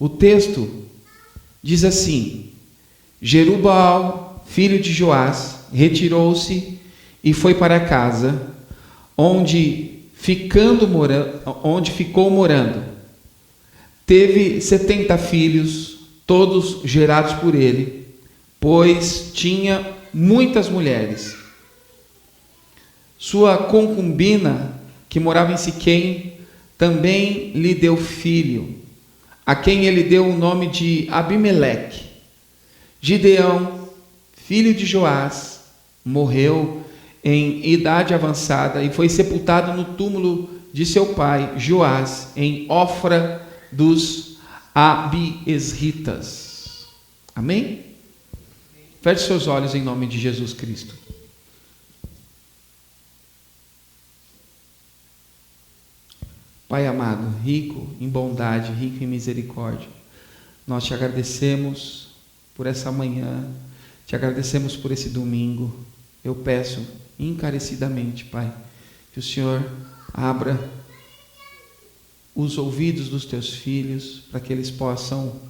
O texto diz assim: Jerubbaal, filho de Joás, retirou-se e foi para casa, onde ficou morando. Teve 70 filhos, todos gerados por ele, pois tinha muitas mulheres. Sua concubina, que morava em Siquém, também lhe deu filho, a quem ele deu o nome de Abimeleque. Gideão, filho de Joás, morreu em idade avançada e foi sepultado no túmulo de seu pai Joás, em Ofra dos Abiesritas. Amém? Feche seus olhos em nome de Jesus Cristo. Pai amado, rico em bondade, rico em misericórdia, nós te agradecemos por essa manhã, te agradecemos por esse domingo. Eu peço encarecidamente, Pai, que o Senhor abra os ouvidos dos teus filhos, para que eles possam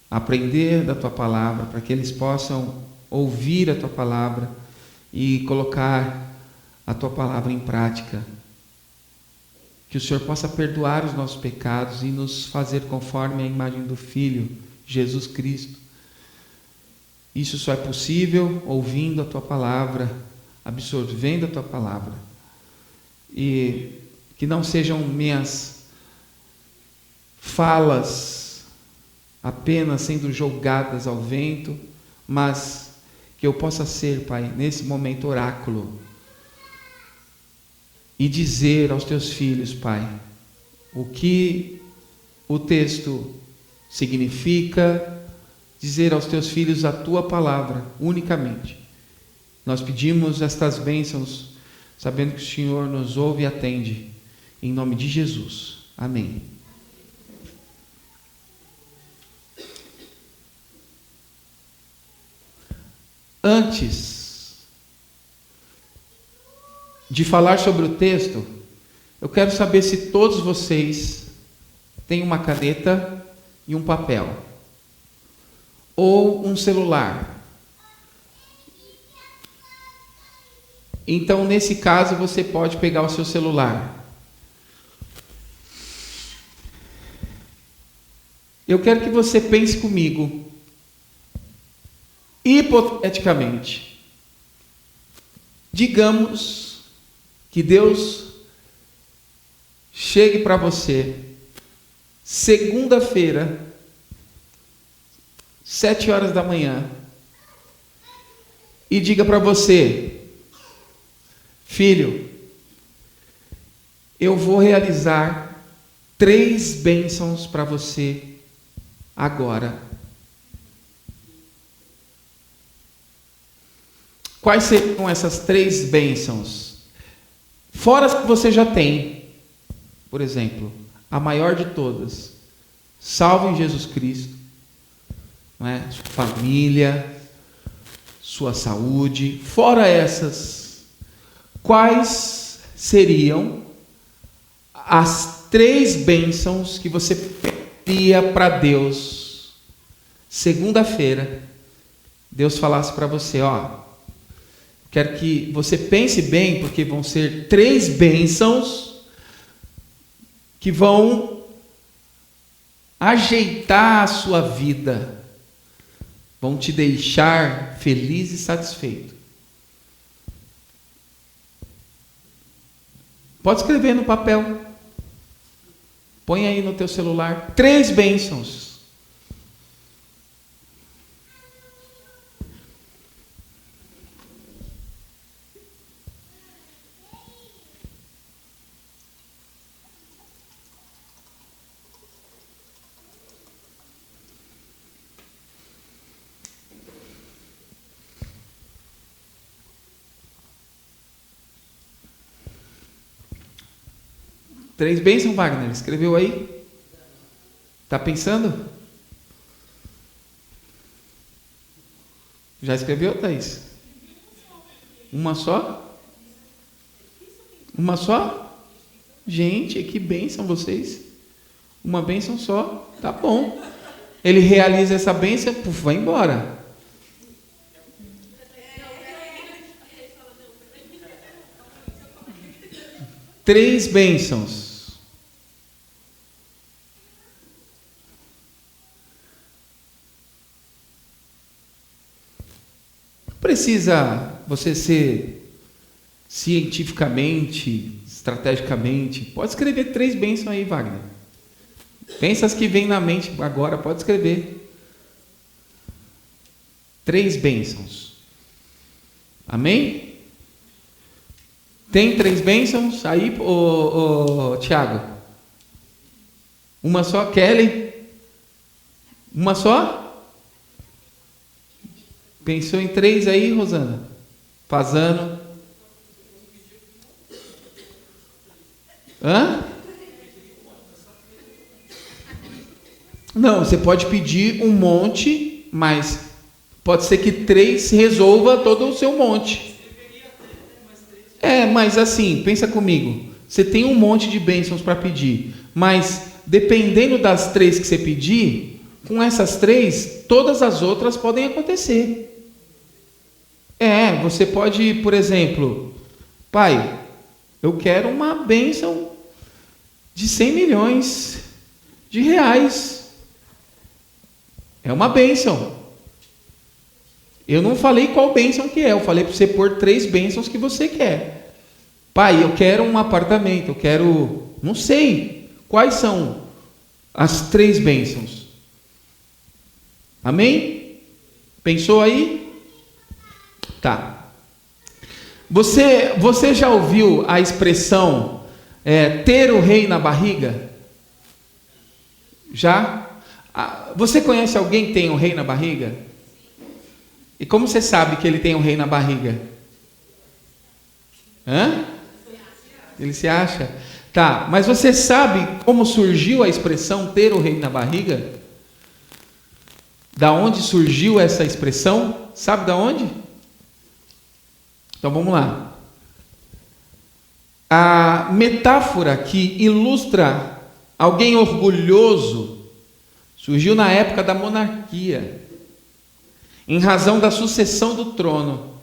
aprender da tua palavra, para que eles possam ouvir a tua palavra e colocar a tua palavra em prática. Que o Senhor possa perdoar os nossos pecados e nos fazer conforme a imagem do Filho, Jesus Cristo. Isso só é possível ouvindo a tua palavra, absorvendo a tua palavra. E que não sejam minhas falas apenas sendo jogadas ao vento, mas que eu possa ser, Pai, nesse momento oráculo, e dizer aos teus filhos, Pai, o que o texto significa, dizer aos teus filhos a tua palavra unicamente. Nós pedimos estas bênçãos, sabendo que o Senhor nos ouve e atende, em nome de Jesus. Amém. Antes de falar sobre o texto, eu quero saber se todos vocês têm uma caneta e um papel, ou um celular. Então, nesse caso, você pode pegar o seu celular. Eu quero que você pense comigo, hipoteticamente. Digamos que Deus chegue para você, segunda-feira, 7h da manhã, e diga para você: filho, eu vou realizar 3 bênçãos para você agora. Quais seriam essas 3 bênçãos? Fora as que você já tem. Por exemplo, a maior de todas, salvo em Jesus Cristo, não é? Sua família, sua saúde. Fora essas, quais seriam as 3 bênçãos que você pediria para Deus segunda-feira? Deus falasse para você: ó, quero que você pense bem, porque vão ser 3 bênçãos que vão ajeitar a sua vida, vão te deixar feliz e satisfeito. Pode escrever no papel, põe aí no teu celular: 3 bênçãos. Três bênçãos, Wagner? Escreveu aí? Está pensando? Já escreveu, Thaís? Uma só? Uma só? Gente, que bênção vocês. Uma bênção só. Tá bom. Ele realiza essa bênção, puf, vai embora. Três bênçãos. Precisa você ser cientificamente, estrategicamente. Pode escrever 3 bênçãos aí, Wagner. Pensa as que vem na mente agora, pode escrever. 3 bênçãos. Amém? Tem 3 bênçãos aí, Tiago? Uma só, Kelly? Uma só? Pensou em 3 aí, Rosana? Fazano? Hã? Não, você pode pedir um monte, mas pode ser que 3 resolva todo o seu monte. Mas assim, pensa comigo. Você tem um monte de bênçãos para pedir, mas dependendo das 3 que você pedir, com essas 3, todas as outras podem acontecer. Você pode, por exemplo, Pai, eu quero uma bênção de 100 milhões de reais. É uma bênção. Eu não falei qual bênção que é, eu falei para você pôr 3 bênçãos que você quer. Pai, eu quero um apartamento, eu quero, não sei, quais são as 3 bênçãos? Amém? Pensou aí? Tá. Você já ouviu a expressão ter o rei na barriga? Já? Você conhece alguém que tem um rei na barriga? E como você sabe que ele tem um rei na barriga? Ele se acha? Tá, mas você sabe como surgiu a expressão ter o rei na barriga? Da onde surgiu essa expressão? Sabe da onde? Então vamos lá. A metáfora que ilustra alguém orgulhoso surgiu na época da monarquia, em razão da sucessão do trono.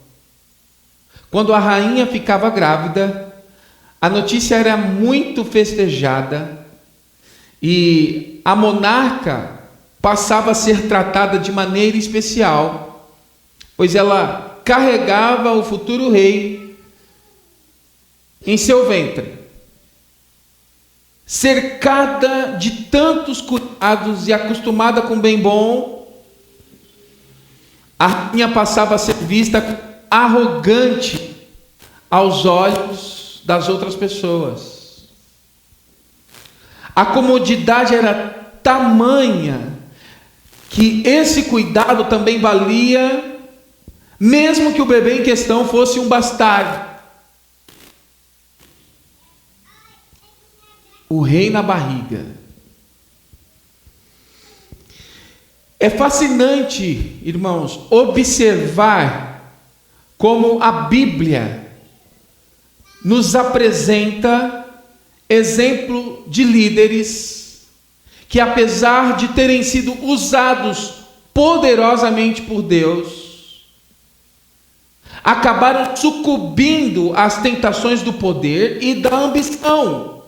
Quando a rainha ficava grávida, a notícia era muito festejada e a monarca passava a ser tratada de maneira especial, pois ela carregava o futuro rei em seu ventre. Cercada de tantos cuidados e acostumada com bem bom, a rainha passava a ser vista arrogante aos olhos das outras pessoas. A comodidade era tamanha que esse cuidado também valia, mesmo que o bebê em questão fosse um bastardo. O rei na barriga. É fascinante, irmãos, observar como a Bíblia nos apresenta exemplo de líderes que, apesar de terem sido usados poderosamente por Deus, acabaram sucumbindo às tentações do poder e da ambição.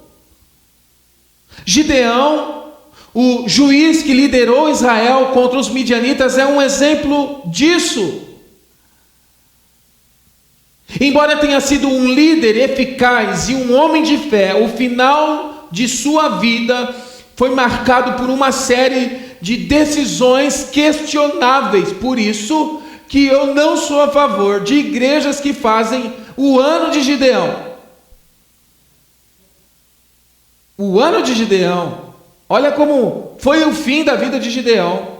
Gideão, o juiz que liderou Israel contra os midianitas, é um exemplo disso. Embora tenha sido um líder eficaz e um homem de fé, o final de sua vida foi marcado por uma série de decisões questionáveis. Por isso que eu não sou a favor de igrejas que fazem o ano de Gideão. O ano de Gideão, olha como foi o fim da vida de Gideão.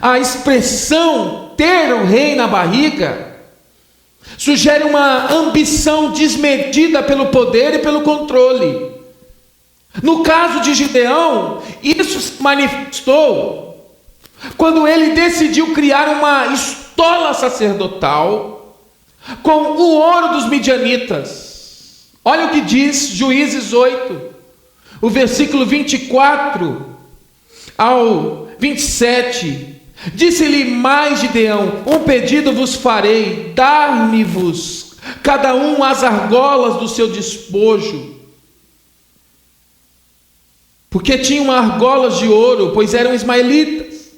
A expressão ter o rei na barriga sugere uma ambição desmedida pelo poder e pelo controle. No caso de Gideão, isso se manifestou quando ele decidiu criar uma estola sacerdotal com o ouro dos midianitas. Olha o que diz Juízes 8, o versículo 24 ao 27. Disse-lhe mais Gideão: um pedido vos farei, dar-me-vos cada um as argolas do seu despojo. Porque tinham argolas de ouro, pois eram ismaelitas.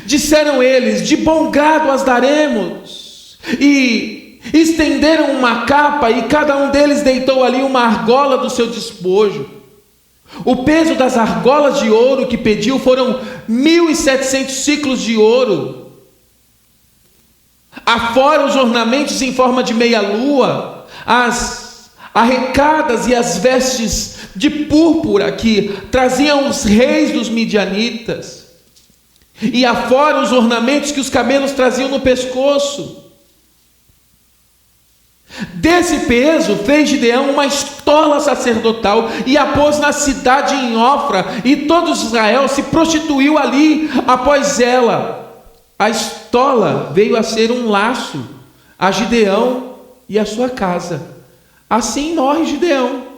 Disseram eles: de bom grado as daremos. E estenderam uma capa, e cada um deles deitou ali uma argola do seu despojo. O peso das argolas de ouro que pediu foram 1.700 ciclos de ouro. Afora os ornamentos em forma de meia-lua, as arrecadas e as vestes de púrpura que traziam os reis dos midianitas, e afora os ornamentos que os camelos traziam no pescoço. Desse peso fez Gideão uma estola sacerdotal e a pôs na cidade em Ofra, e todo Israel se prostituiu ali após ela. A estola veio a ser um laço a Gideão e a sua casa. Assim morre Gideão.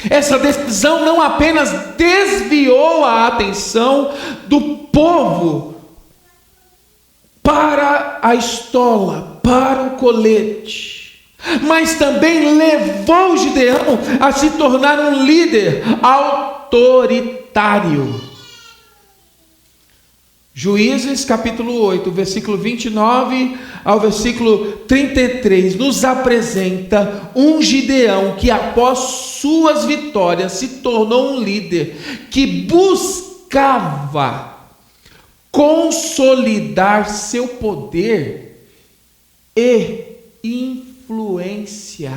Essa decisão não apenas desviou a atenção do povo para a estola, para o colete, mas também levou Gideão a se tornar um líder autoritário. Juízes capítulo 8, versículo 29 ao versículo 33, nos apresenta um Gideão que após suas vitórias se tornou um líder que buscava consolidar seu poder e influência.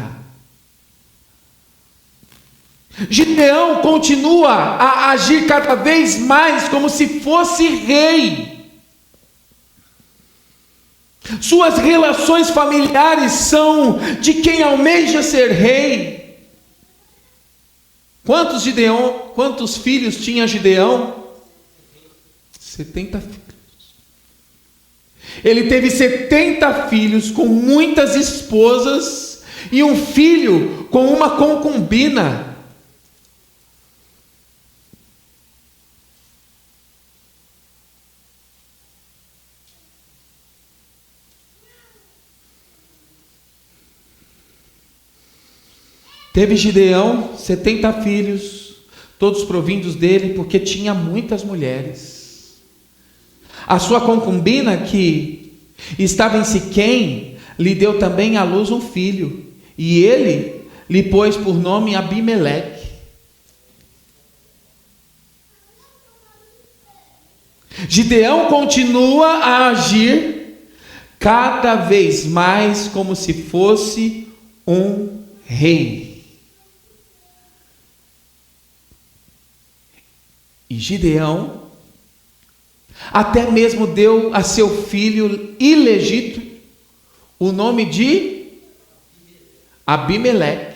Gideão continua a agir cada vez mais como se fosse rei. Suas relações familiares são de quem almeja ser rei. Quantos filhos tinha Gideão? 70 filhos. Ele teve 70 filhos com muitas esposas e um filho com uma concubina. Teve Gideão 70 filhos, todos provindos dele, porque tinha muitas mulheres. A sua concubina, que estava em Siquém, lhe deu também à luz um filho, e ele lhe pôs por nome Abimeleque. Gideão continua a agir cada vez mais como se fosse um rei. E Gideão até mesmo deu a seu filho ilegítimo o nome de Abimeleque.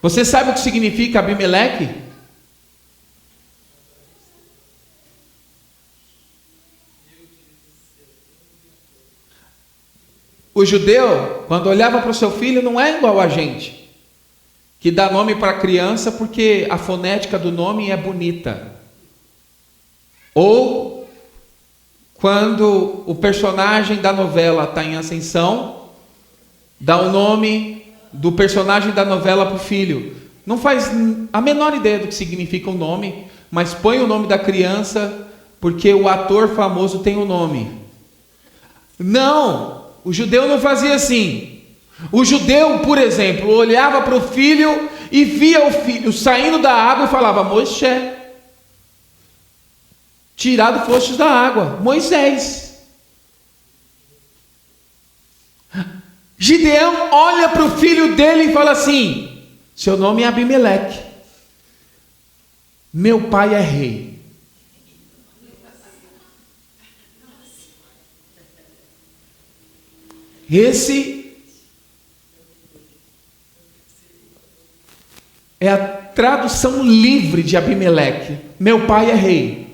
Você sabe o que significa Abimeleque? O judeu, quando olhava para o seu filho, não é igual a gente, que dá nome para a criança porque a fonética do nome é bonita. Ou quando o personagem da novela está em ascensão, dá o nome do personagem da novela para o filho. Não faz a menor ideia do que significa o nome, mas põe o nome da criança porque o ator famoso tem o nome. Não, o judeu não fazia assim. O judeu, por exemplo, olhava para o filho e via o filho saindo da água e falava: Moisés. Tirado fostes da água, Moisés. Gideão olha para o filho dele e fala assim: seu nome é Abimeleque, meu pai é rei. Esse é a tradução livre de Abimeleque. Meu pai é rei.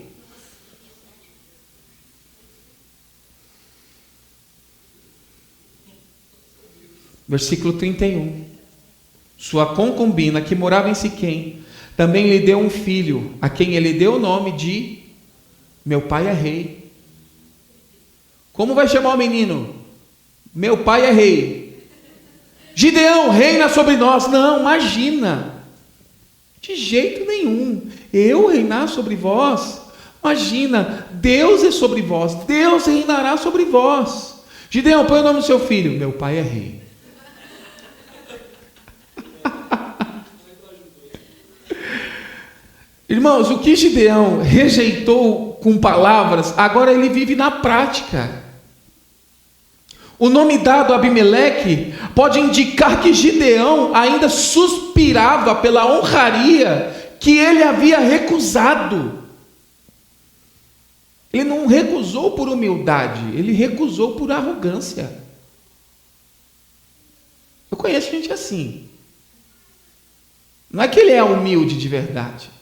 Versículo 31. Sua concubina, que morava em Siquém, também lhe deu um filho, a quem ele deu o nome de Meu pai é rei. Como vai chamar o menino? Meu pai é rei. Gideão, reina sobre nós. Não, imagina. De jeito nenhum. Eu reinar sobre vós? Imagina, Deus é sobre vós. Deus reinará sobre vós. Gideão, põe o nome do seu filho. Meu pai é rei. Irmãos, o que Gideão rejeitou com palavras, agora ele vive na prática. O nome dado a Abimeleque pode indicar que Gideão ainda suspirava pela honraria que ele havia recusado. Ele não recusou por humildade, ele recusou por arrogância. Eu conheço gente assim. Não é que ele é humilde de verdade.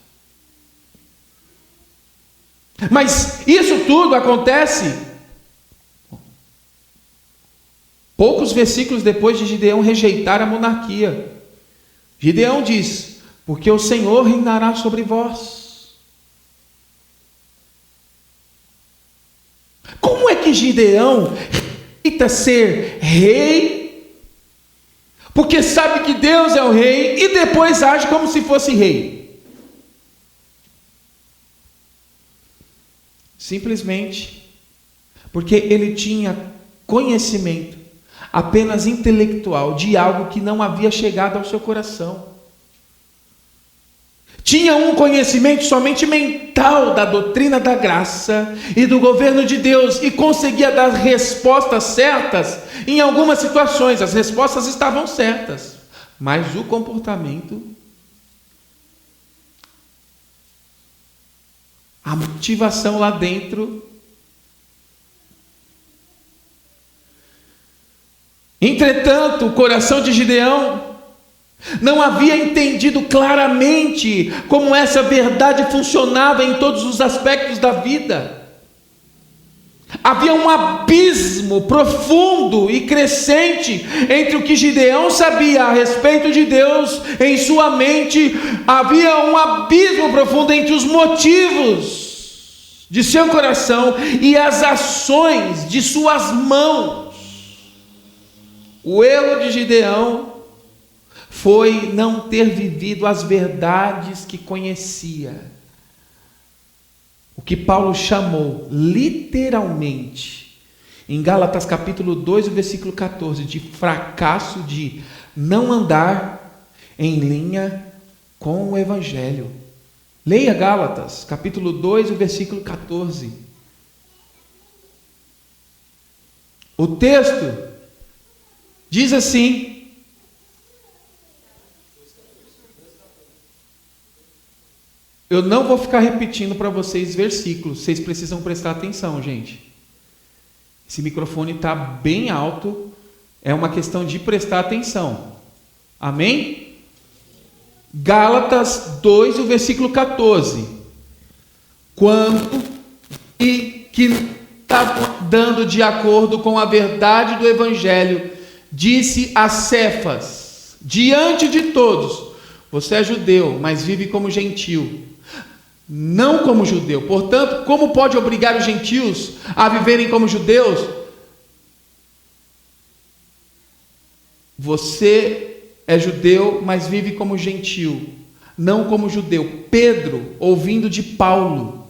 Mas isso tudo acontece poucos versículos depois de Gideão rejeitar a monarquia. Gideão diz: porque o Senhor reinará sobre vós. Como é que Gideão rejeita ser rei, porque sabe que Deus é o rei, e depois age como se fosse rei? Simplesmente porque ele tinha conhecimento apenas intelectual de algo que não havia chegado ao seu coração. Tinha um conhecimento somente mental da doutrina da graça e do governo de Deus, e conseguia dar respostas certas em algumas situações. As respostas estavam certas, mas o comportamento, a motivação lá dentro. Entretanto, o coração de Gideão não havia entendido claramente como essa verdade funcionava em todos os aspectos da vida. Havia um abismo profundo e crescente entre o que Gideão sabia a respeito de Deus em sua mente. Havia um abismo profundo entre os motivos de seu coração e as ações de suas mãos. O erro de Gideão foi não ter vivido as verdades que conhecia. O que Paulo chamou literalmente, em Gálatas capítulo 2, versículo 14, de fracasso de não andar em linha com o Evangelho. Leia Gálatas capítulo 2, versículo 14. O texto diz assim: eu não vou ficar repetindo para vocês versículos, vocês precisam prestar atenção, gente. Esse microfone está bem alto, é uma questão de prestar atenção. Amém? Gálatas 2, o versículo 14. Quando e que estava dando de acordo com a verdade do Evangelho, disse a Cefas, diante de todos: você é judeu, mas vive como gentil, não como judeu. Portanto, como pode obrigar os gentios a viverem como judeus? Você é judeu, mas vive como gentil, não como judeu. Pedro, ouvindo de Paulo.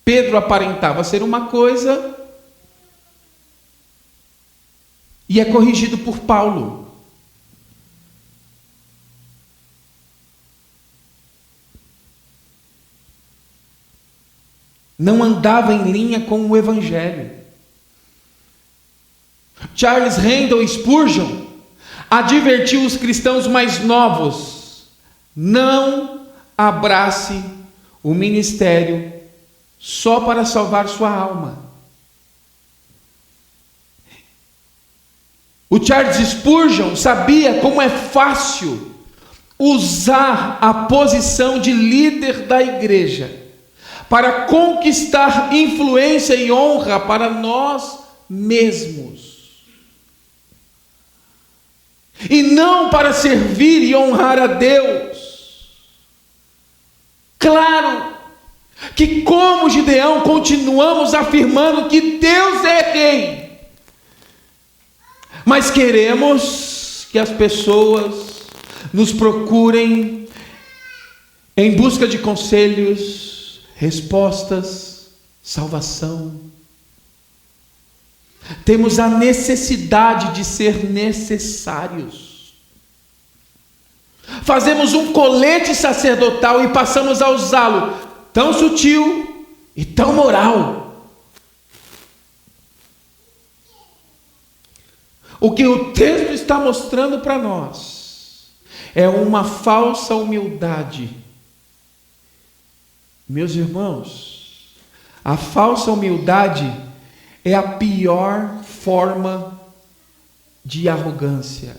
Pedro aparentava ser uma coisa e é corrigido por Paulo. Não andava em linha com o Evangelho. Charles Haddon Spurgeon advertiu os cristãos mais novos: não abrace o ministério só para salvar sua alma. O Charles Spurgeon sabia como é fácil usar a posição de líder da igreja para conquistar influência e honra para nós mesmos, e não para servir e honrar a Deus. Claro que, como Gideão, continuamos afirmando que Deus é rei, mas queremos que as pessoas nos procurem em busca de conselhos, respostas, salvação. Temos a necessidade de ser necessários. Fazemos um colete sacerdotal e passamos a usá-lo, tão sutil e tão moral. O que o texto está mostrando para nós é uma falsa humildade. Meus irmãos, a falsa humildade é a pior forma de arrogância.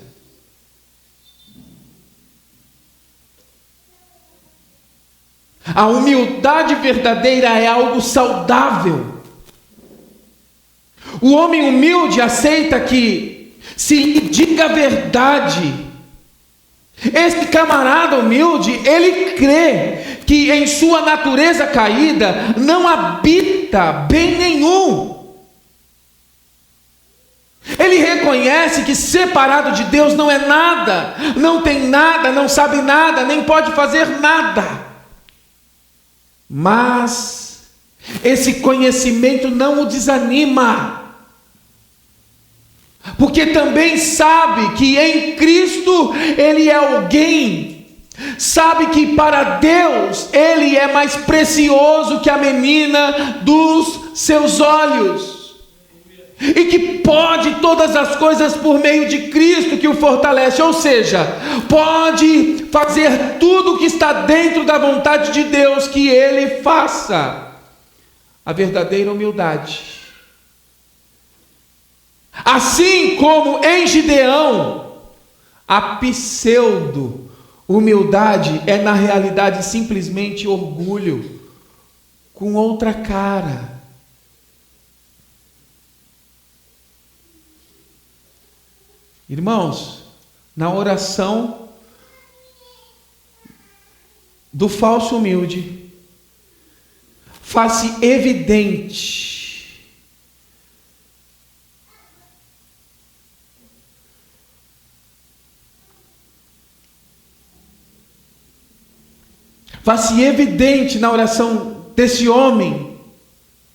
A humildade verdadeira é algo saudável. O homem humilde aceita que se lhe diga a verdade. Esse camarada humilde, ele crê que em sua natureza caída não habita bem nenhum. Ele reconhece que separado de Deus não é nada, não tem nada, não sabe nada, nem pode fazer nada. Mas esse conhecimento não o desanima, porque também sabe que em Cristo ele é alguém, sabe que para Deus ele é mais precioso que a menina dos seus olhos, e que pode todas as coisas por meio de Cristo que o fortalece, ou seja, pode fazer tudo o que está dentro da vontade de Deus que ele faça. A verdadeira humildade. Assim como em Gideão, a pseudo-humildade é na realidade simplesmente orgulho com outra cara. Irmãos, na oração do falso humilde, faz-se evidente na oração desse homem,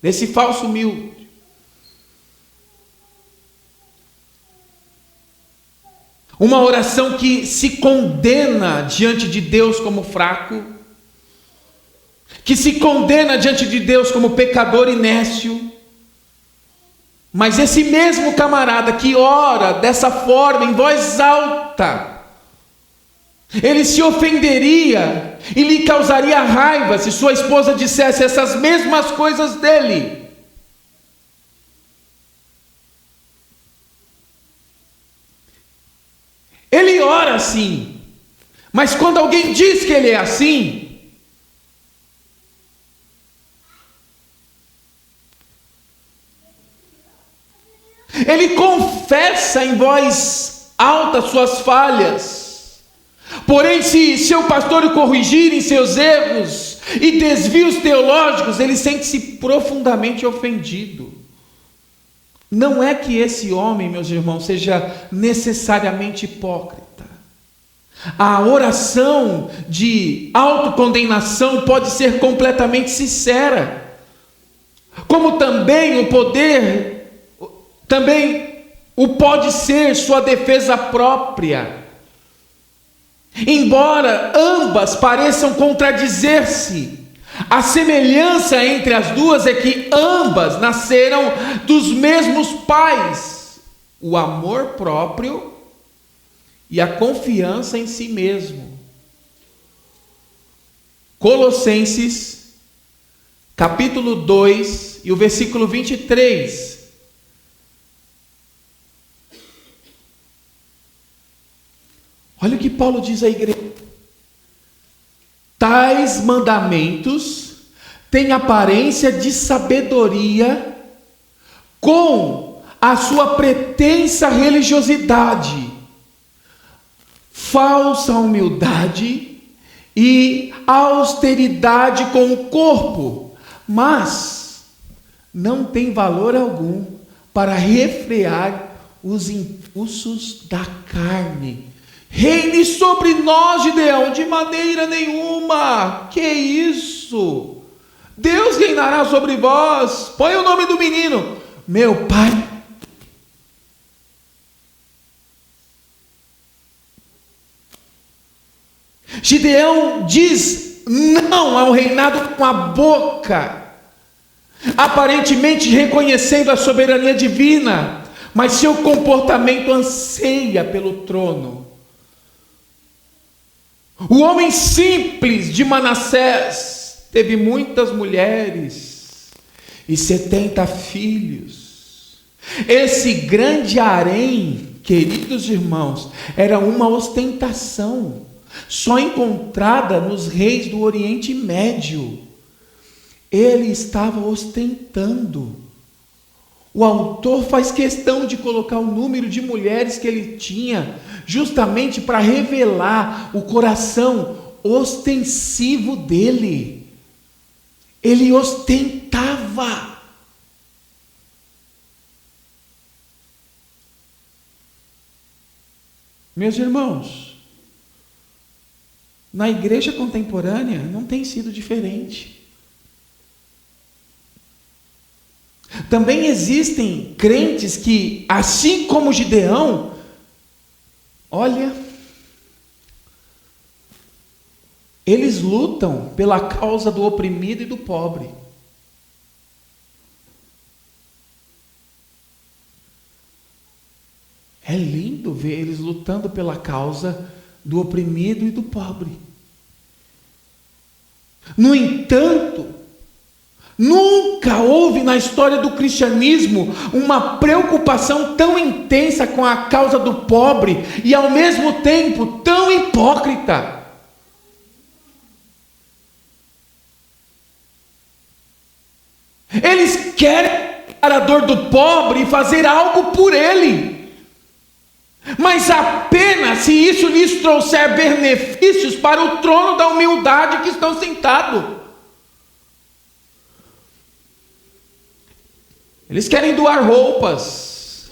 desse falso humilde, uma oração que se condena diante de Deus como fraco, que se condena diante de Deus como pecador e nécio. Mas esse mesmo camarada que ora dessa forma, em voz alta, ele se ofenderia e lhe causaria raiva se sua esposa dissesse essas mesmas coisas dele. Ele ora assim, mas quando alguém diz que ele é assim, ele confessa em voz alta suas falhas. Porém, se seu pastor o corrigir em seus erros e desvios teológicos, ele sente-se profundamente ofendido. Não é que esse homem, meus irmãos, seja necessariamente hipócrita. A oração de autocondenação pode ser completamente sincera, como também o pode ser sua defesa própria. Embora ambas pareçam contradizer-se, a semelhança entre as duas é que ambas nasceram dos mesmos pais: o amor próprio e a confiança em si mesmo. Colossenses, capítulo 2 e o versículo 23. Olha o que Paulo diz à igreja: tais mandamentos tem aparência de sabedoria com a sua pretensa religiosidade, falsa humildade e austeridade com o corpo, mas não tem valor algum para refrear os impulsos da carne. Reine sobre nós, Gideão, de maneira nenhuma. Que isso? Deus reinará sobre vós. Põe o nome do menino, meu pai. Gideão diz não ao reinado com a boca, aparentemente reconhecendo a soberania divina, mas seu comportamento anseia pelo trono. O homem simples de Manassés teve muitas mulheres e 70 filhos. Esse grande harém, queridos irmãos, era uma ostentação, só encontrada nos reis do Oriente Médio. Ele estava ostentando. O autor faz questão de colocar o número de mulheres que ele tinha, justamente para revelar o coração ostensivo dele. Ele ostentava. Meus irmãos, na igreja contemporânea não tem sido diferente. Também existem crentes que, assim como Gideão, olha, eles lutam pela causa do oprimido e do pobre. É lindo ver eles lutando pela causa do oprimido e do pobre. No entanto, nunca houve na história do cristianismo uma preocupação tão intensa com a causa do pobre e ao mesmo tempo tão hipócrita. Eles querem a dor do pobre e fazer algo por ele, mas apenas se isso lhes trouxer benefícios para o trono da humildade que estão sentados. Eles querem doar roupas,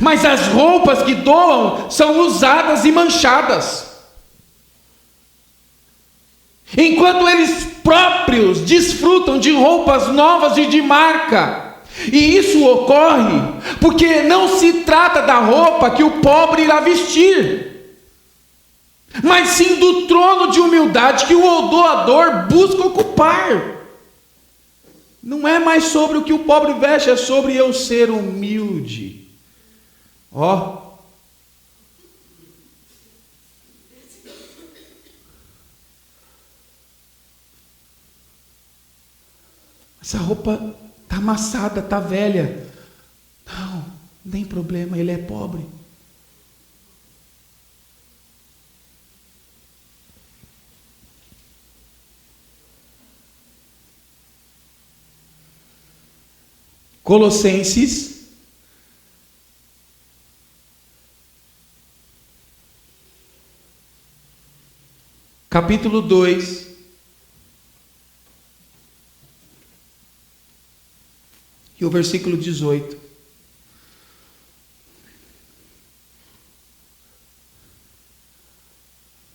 mas as roupas que doam são usadas e manchadas, enquanto eles próprios desfrutam de roupas novas e de marca. E isso ocorre porque não se trata da roupa que o pobre irá vestir, mas sim do trono de humildade que o doador busca ocupar. Não é mais sobre o que o pobre veste, é sobre eu ser humilde. Essa roupa está amassada, está velha. Não tem problema, ele é pobre. Colossenses, capítulo 2, e o versículo 18.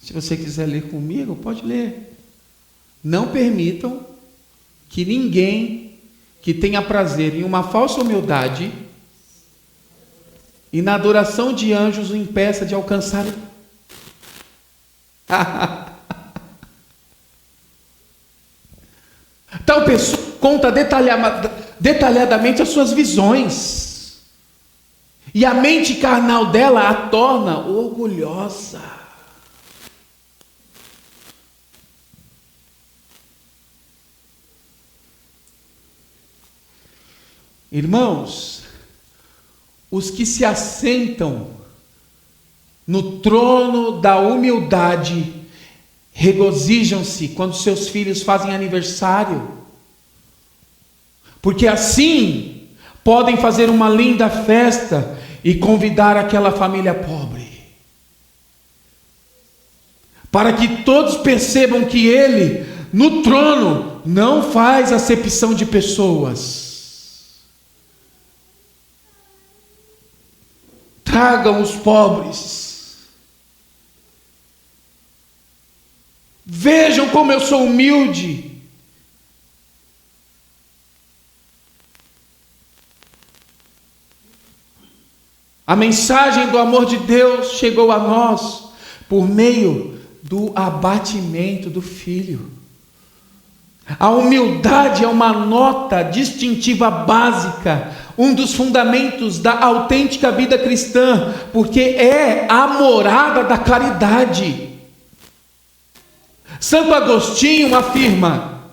Se você quiser ler comigo, pode ler. Não permitam que ninguém que tenha prazer em uma falsa humildade e na adoração de anjos o impeça de alcançar. Tal pessoa conta detalhadamente as suas visões, e a mente carnal dela a torna orgulhosa. Irmãos, os que se assentam no trono da humildade regozijam-se quando seus filhos fazem aniversário, porque assim podem fazer uma linda festa e convidar aquela família pobre, para que todos percebam que Ele, no trono, não faz acepção de pessoas. Tragam os pobres. Vejam como eu sou humilde. A mensagem do amor de Deus chegou a nós por meio do abatimento do Filho. A humildade é uma nota distintiva básica, um dos fundamentos da autêntica vida cristã, porque é a morada da caridade. Santo Agostinho afirma: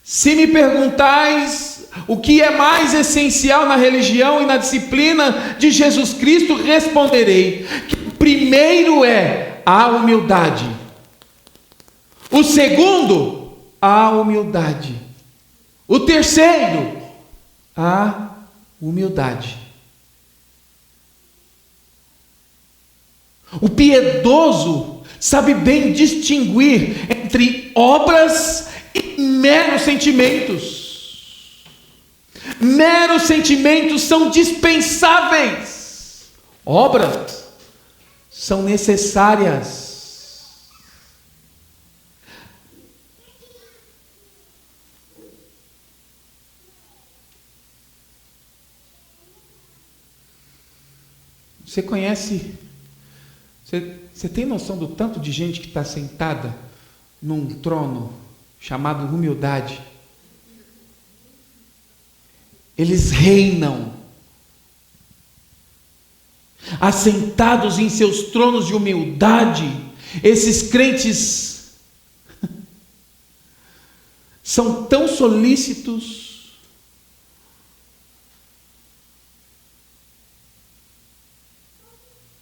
se me perguntais o que é mais essencial na religião e na disciplina de Jesus Cristo, responderei que o primeiro é a humildade. O segundo, a humildade. O terceiro, a humildade. O piedoso sabe bem distinguir entre obras e meros sentimentos. Meros sentimentos são dispensáveis. Obras são necessárias. Você conhece, você tem noção do tanto de gente que está sentada num trono chamado humildade? Eles reinam, assentados em seus tronos de humildade. Esses crentes são tão solícitos,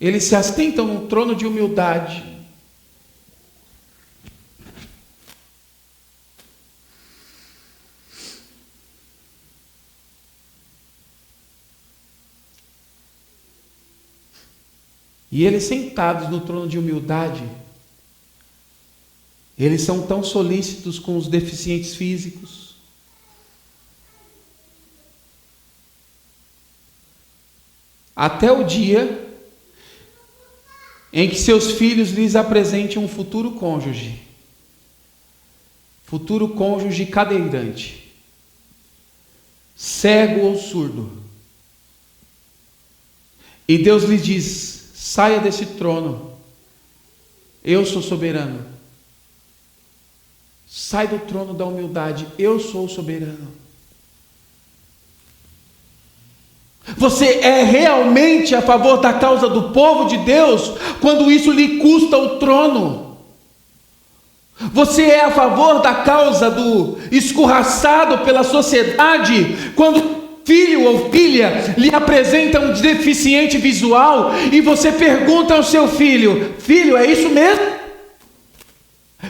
eles se assentam num trono de humildade. E eles sentados no trono de humildade, eles são tão solícitos com os deficientes físicos, até o dia em que seus filhos lhes apresentem um futuro cônjuge cadeirante, cego ou surdo. E Deus lhe diz: saia desse trono, eu sou soberano. Sai do trono da humildade, eu sou soberano. Você é realmente a favor da causa do povo de Deus quando isso lhe custa o trono? Você é a favor da causa do escorraçado pela sociedade quando filho ou filha lhe apresenta um deficiente visual e você pergunta ao seu filho: filho, é isso mesmo?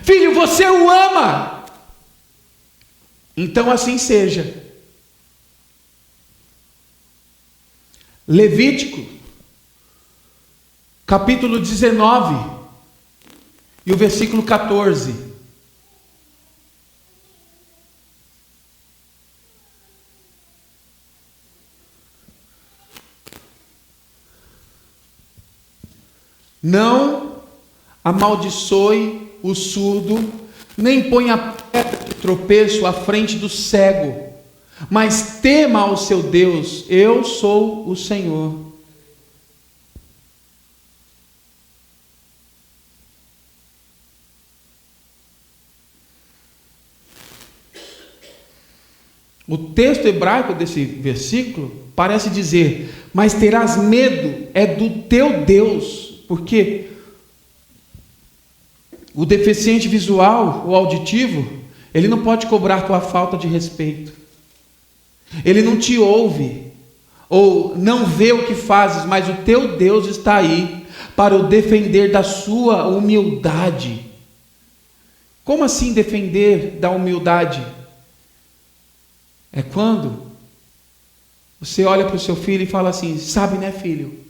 Filho, você o ama? Então assim seja. Levítico, capítulo 19, e o versículo 14. Não amaldiçoe o surdo, nem ponha pedra de tropeço à frente do cego, mas tema ao seu Deus, eu sou o Senhor. O texto hebraico desse versículo parece dizer: mas terás medo, é do teu Deus, porque o deficiente visual ou auditivo, ele não pode cobrar tua falta de respeito. Ele não te ouve, ou não vê o que fazes, mas o teu Deus está aí para o defender da sua humildade. Como assim defender da humildade? É quando você olha para o seu filho e fala assim: sabe, né, filho?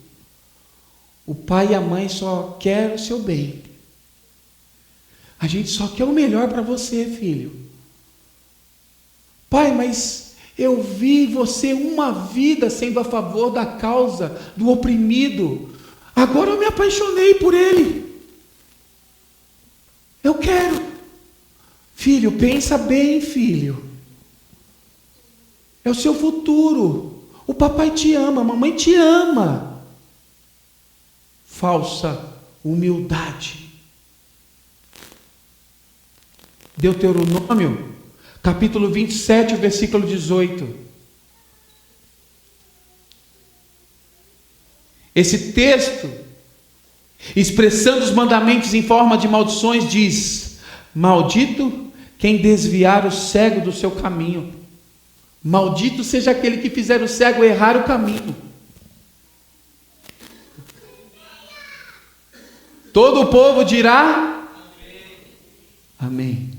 O pai e a mãe só querem o seu bem. A gente só quer o melhor para você, filho. Pai, mas eu vi você uma vida sendo a favor da causa do oprimido. Agora eu me apaixonei por ele. Eu quero. Filho, pensa bem, filho. É o seu futuro. O papai te ama, a mamãe te ama. Falsa humildade. Deuteronômio, capítulo 27, versículo 18. Esse texto, expressando os mandamentos em forma de maldições, diz: maldito quem desviar o cego do seu caminho. Maldito seja aquele que fizer o cego errar o caminho. Todo o povo dirá: amém.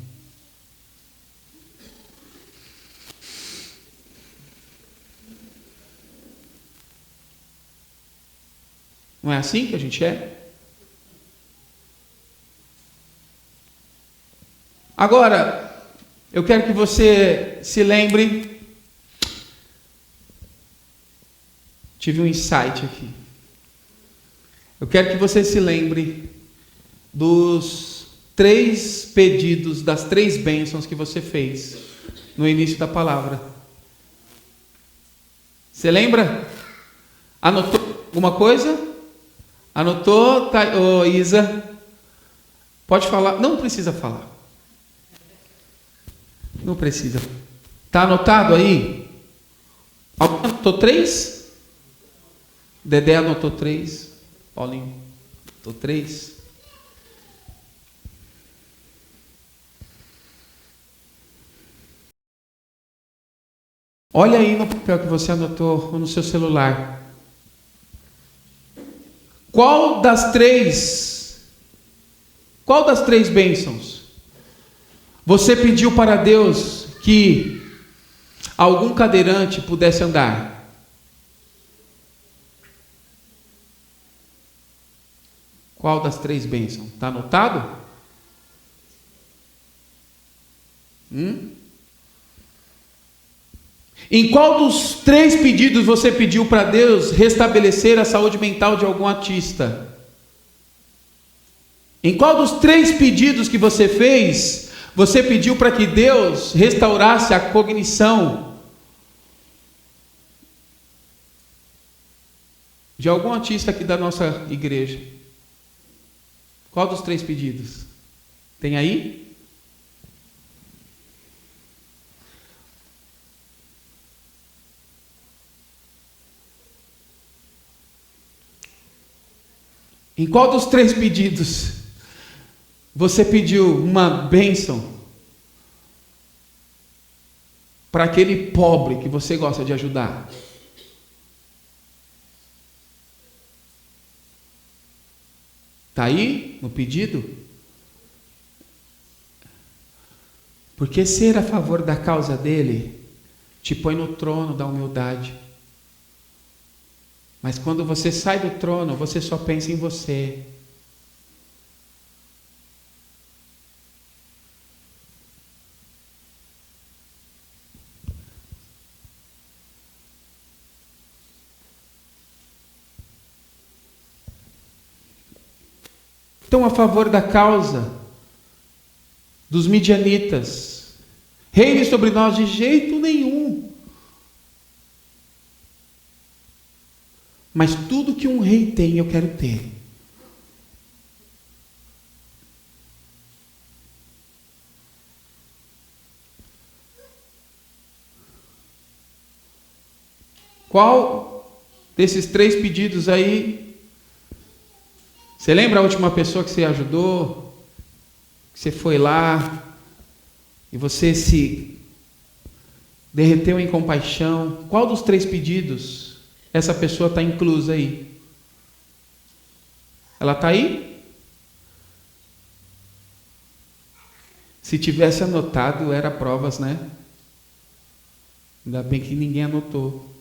Não é assim que a gente é? Agora, eu quero que você se lembre. Tive um insight aqui. Eu quero que você se lembre dos 3 pedidos, das 3 bênçãos que você fez no início da palavra. Você lembra? Anotou alguma coisa? Anotou, Isa? Pode falar? Não precisa falar. Não precisa. Está anotado aí? Alguém anotou 3? Dedé anotou 3. Paulinho anotou 3. Olha aí no papel que você anotou ou no seu celular. Qual das três bênçãos você pediu para Deus que algum cadeirante pudesse andar? Qual das 3 bênçãos? Está anotado? Em qual dos 3 pedidos você pediu para Deus restabelecer a saúde mental de algum autista? Em qual dos 3 pedidos que você fez, você pediu para que Deus restaurasse a cognição de algum autista aqui da nossa igreja? Qual dos 3 pedidos? Tem aí? Em qual dos 3 pedidos você pediu uma bênção para aquele pobre que você gosta de ajudar? Está aí no pedido? Porque ser a favor da causa dele te põe no trono da humildade. Mas quando você sai do trono, você só pensa em você. Então, a favor da causa dos midianitas, reine sobre nós de jeito nenhum. Mas tudo que um rei tem, eu quero ter. Qual desses 3 pedidos aí? Você lembra a última pessoa que você ajudou? Que você foi lá e você se derreteu em compaixão? Qual dos 3 pedidos essa pessoa está inclusa aí? Ela está aí? Se tivesse anotado, era provas, né? Ainda bem que ninguém anotou.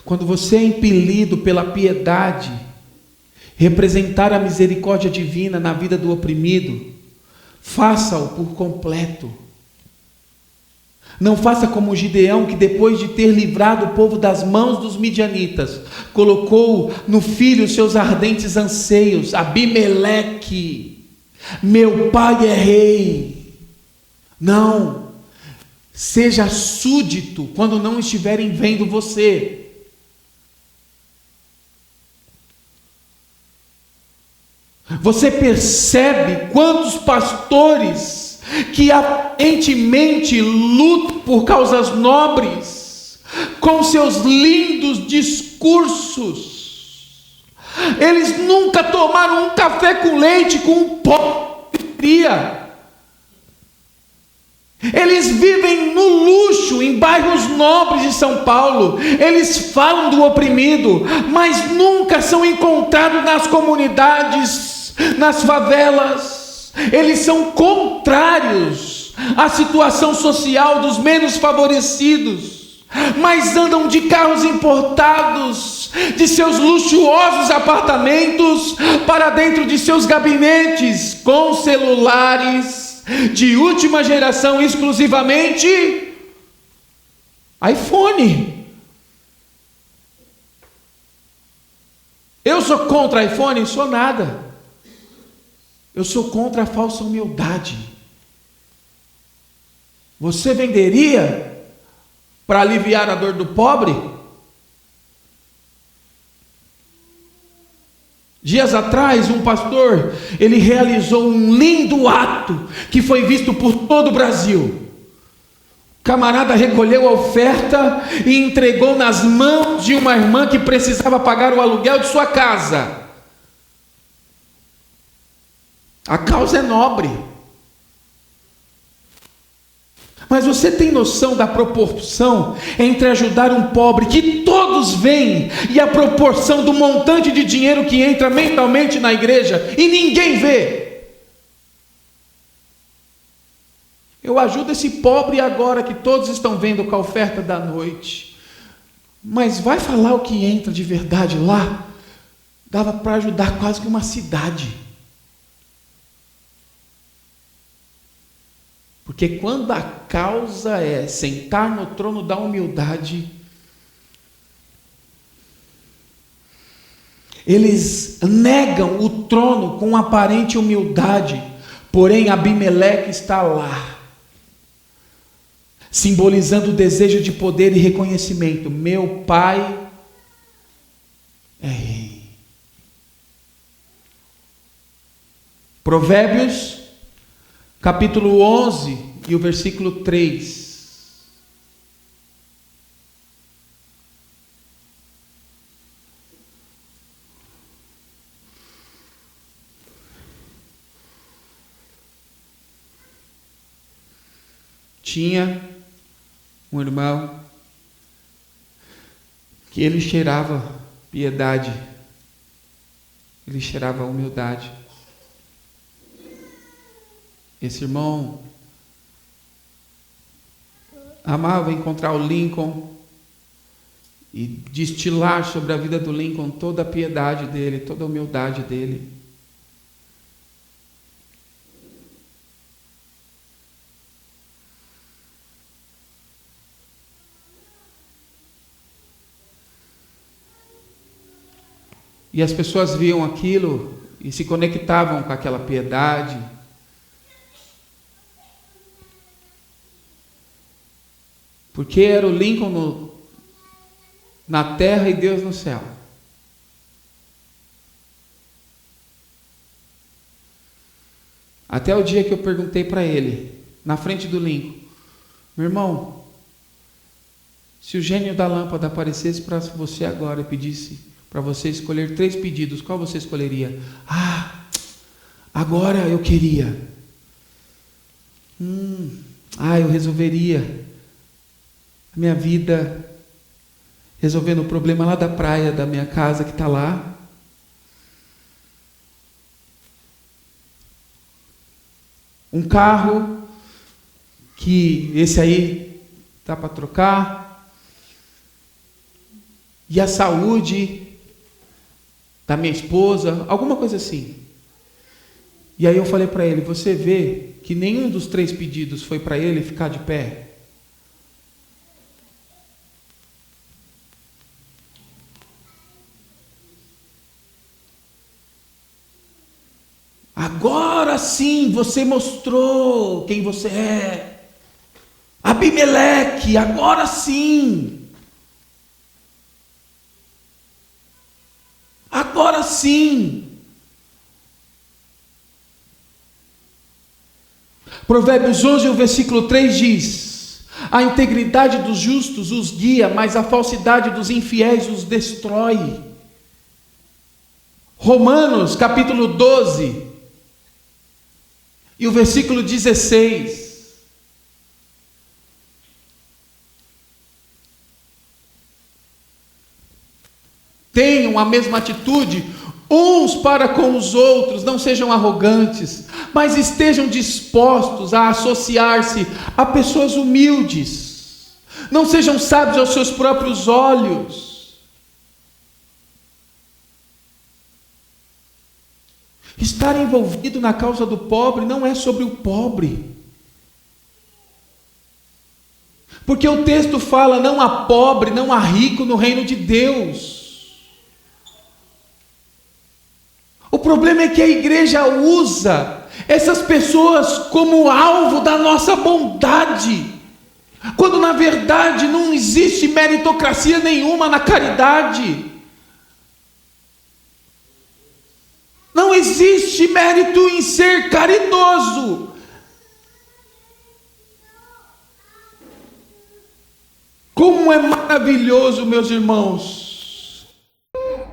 Quando você é impelido pela piedade, representar a misericórdia divina na vida do oprimido, faça-o por completo. Não faça como Gideão, que depois de ter livrado o povo das mãos dos midianitas, colocou no filho seus ardentes anseios. Abimeleque, meu pai é rei. Não, seja súdito quando não estiverem vendo você. Você percebe quantos pastores que aparentemente lutam por causas nobres, com seus lindos discursos, eles nunca tomaram um café com leite com um pó de fria. Eles vivem no luxo em bairros nobres de São Paulo. Eles falam do oprimido, mas nunca são encontrados nas comunidades, nas favelas. Eles são contrários à situação social dos menos favorecidos, mas andam de carros importados, de seus luxuosos apartamentos para dentro de seus gabinetes, com celulares de última geração, exclusivamente iPhone. Eu sou contra iPhone? Sou nada. Eu sou contra a falsa humildade. Você venderia para aliviar a dor do pobre? Dias atrás, um pastor, ele realizou um lindo ato que foi visto por todo o Brasil. O camarada recolheu a oferta e entregou nas mãos de uma irmã que precisava pagar o aluguel de sua casa. A causa é nobre. Mas você tem noção da proporção entre ajudar um pobre que todos veem e a proporção do montante de dinheiro que entra mensalmente na igreja e ninguém vê? Eu ajudo esse pobre agora que todos estão vendo com a oferta da noite, mas vai falar o que entra de verdade lá? Dava para ajudar quase que uma cidade. Porque quando a causa é sentar no trono da humildade, eles negam o trono com aparente humildade, porém Abimeleque está lá, simbolizando o desejo de poder e reconhecimento. Meu pai é rei. Provérbios capítulo 11 e o versículo 3. Tinha um irmão que ele cheirava piedade, ele cheirava humildade. Esse irmão amava encontrar o Lincoln e destilar sobre a vida do Lincoln toda a piedade dele, toda a humildade dele. E as pessoas viam aquilo e se conectavam com aquela piedade. Porque era o Lincoln na terra e Deus no céu. Até o dia que eu perguntei para ele, na frente do Lincoln: meu irmão, se o gênio da lâmpada aparecesse para você agora e pedisse para você escolher 3 pedidos, qual você escolheria? Agora eu queria. Eu resolveria a minha vida, resolvendo o problema lá da praia da minha casa que está lá. Um carro que esse aí tá para trocar. E a saúde da minha esposa, alguma coisa assim. E aí eu falei para ele, você vê que nenhum dos 3 pedidos foi para ele ficar de pé? Agora sim você mostrou quem você é. Abimeleque, agora sim. Agora sim. Provérbios 11, o versículo 3 diz: a integridade dos justos os guia, mas a falsidade dos infiéis os destrói. Romanos capítulo 12 e o versículo 16. Tenham a mesma atitude uns para com os outros, não sejam arrogantes, mas estejam dispostos a associar-se a pessoas humildes. Não sejam sábios aos seus próprios olhos. Estar envolvido na causa do pobre não é sobre o pobre. Porque o texto fala: não há pobre, não há rico no reino de Deus. O problema é que a igreja usa essas pessoas como alvo da nossa bondade, quando na verdade não existe meritocracia nenhuma na caridade. Não existe mérito em ser caridoso. Como é maravilhoso, meus irmãos,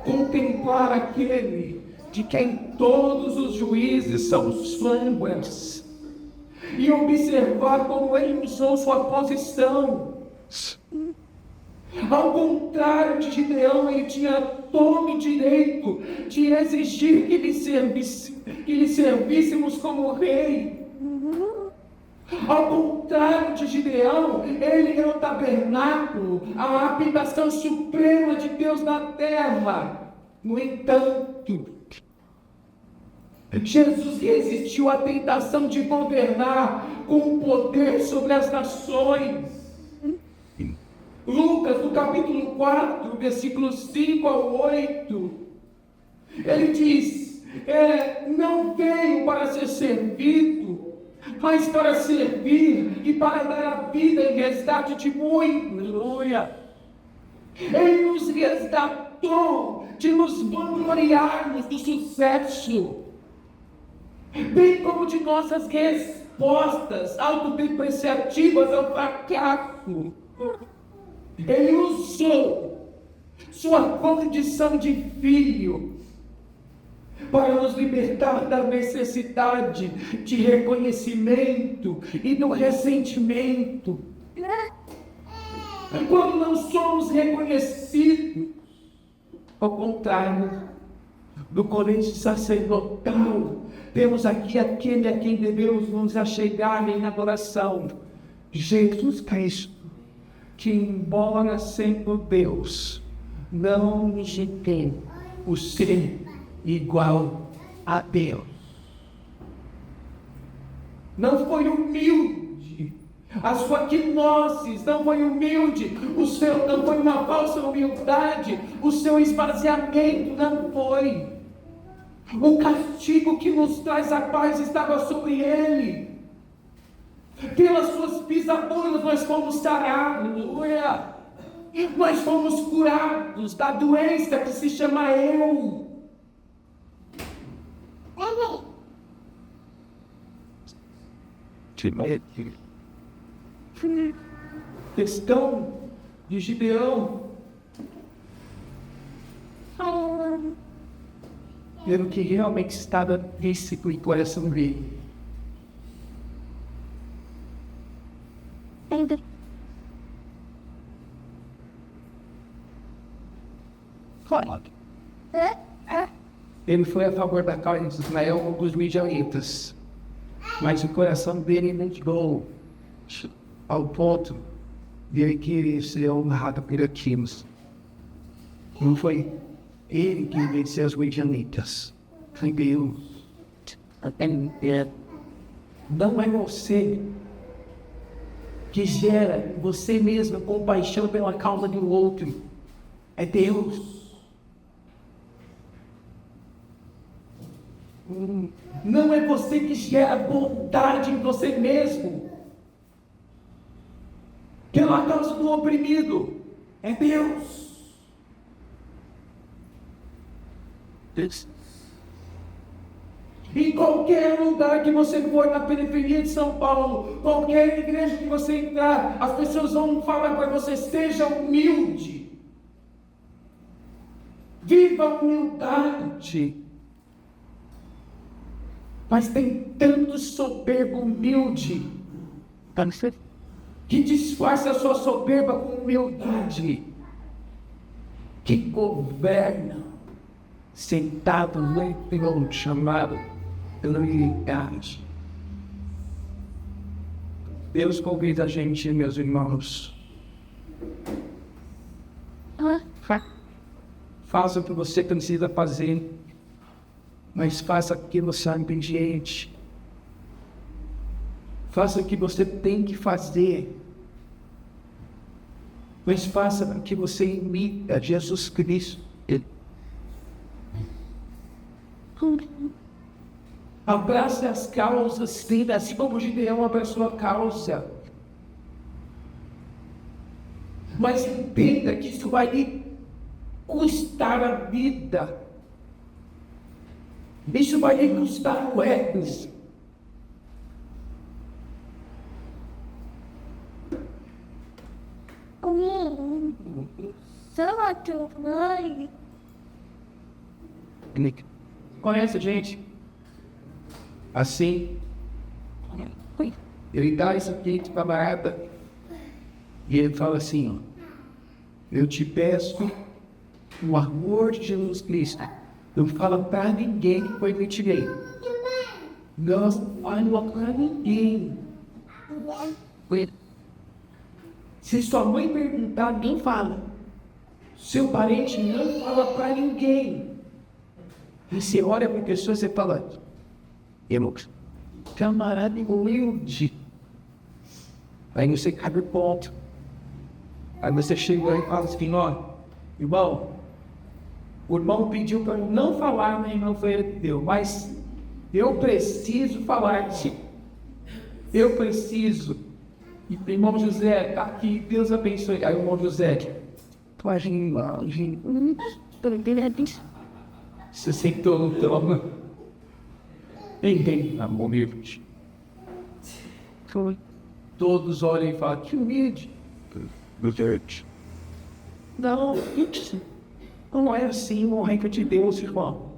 contemplar aquele de quem todos os juízes são sangues, e observar como ele usou sua posição. Ao contrário de Gideão, ele tinha todo o direito de exigir que lhe servíssemos como rei. Ao contrário de Gideão, ele era o tabernáculo, a habitação suprema de Deus na terra. No entanto, Jesus resistiu à tentação de governar com poder sobre as nações. Lucas, no capítulo 4, versículos 5 ao 8, ele diz: não veio para ser servido, mas para servir e para dar a vida em resgate de muitos. Aleluia! Ele nos resgatou de nos vangloriarmos do sucesso, bem como de nossas respostas autodepreciativas ao fracasso. Ele usou sua condição de filho para nos libertar da necessidade de reconhecimento e do ressentimento. Quando não somos reconhecidos, ao contrário do colete sacerdotal, temos aqui aquele a quem devemos nos achegar em adoração: Jesus Cristo, que, embora sendo Deus, não rejeitou o ser igual a Deus. Não foi humilde, a sua quinosis não foi humilde, não foi uma falsa humildade, o seu esvaziamento não foi. O castigo que nos traz a paz estava sobre ele. Pelas suas pisaduras nós fomos sarados. Nós fomos curados da doença que se chama eu. Questão de Gideão, pelo que realmente estava intrínseco em coração dele. Ele foi a favor da causa de Israel com os midianitas. Mas o coração dele mudou ao ponto de ele querer ser honrado por aquilo. Não foi ele que venceu as medianitas. Foi Deus. Não é você que gera você mesmo compaixão pela causa do outro. É Deus. Não é você que gera bondade em você mesmo. Pela causa do oprimido. É Deus. Em qualquer lugar que você for na periferia de São Paulo, qualquer igreja que você entrar, as pessoas vão falar para você: seja humilde. Viva a humildade. Mas tem tanto soberbo humilde que disfarça a sua soberba com humildade, que governa sentado no trono chamado pela humildade. Deus convida a gente, meus irmãos. Faça o que você precisa fazer, mas faça aquilo sapiente. Faça o que você tem que fazer, mas faça o que você imita Jesus Cristo. Abrace as causas, sim, assim como Gideão abraçou a causa. Mas entenda que isso vai lhe custar a vida. Isso vai lhe custar moedas. Conhece a gente? Assim, ele dá isso aqui de camarada e ele fala assim: ó, eu te peço o amor de Jesus Cristo. Não fala pra ninguém que foi me tirei. Não fala pra ninguém. Se sua mãe perguntar, ninguém fala. Seu parente não fala pra ninguém. E você olha pra pessoa e você fala: camarada humilde. Aí você cabe o ponto. Aí você chega e fala assim: ó, irmão, o irmão pediu para não falar, meu irmão foi ele que deu, mas eu preciso falar. Eu preciso. E o irmão José, tá aqui, Deus abençoe. Aí o irmão José, pode ir lá, você sentou no trono. Ninguém amor livre. Todos olham e falam: que humilde. Não é assim o reino de Deus, irmão.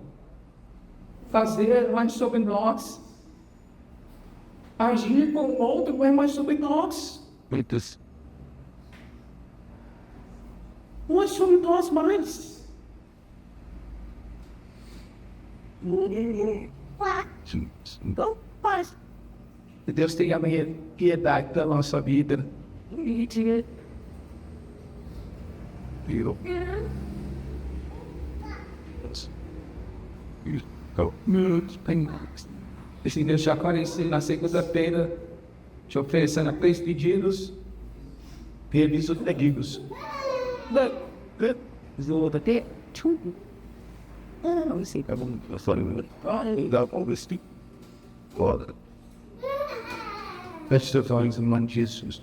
Fazer mais sobre nós. Agir com o outro não é mais sobre nós. Não é sobre nós mais. Então, paz. Deus tenha piedade da nossa vida. Assim, Deus já apareceu na segunda-feira, te oferecendo 3 pedidos, reviso os pedidos. Não sei, tá bom. Feche seus olhos em nome de Jesus.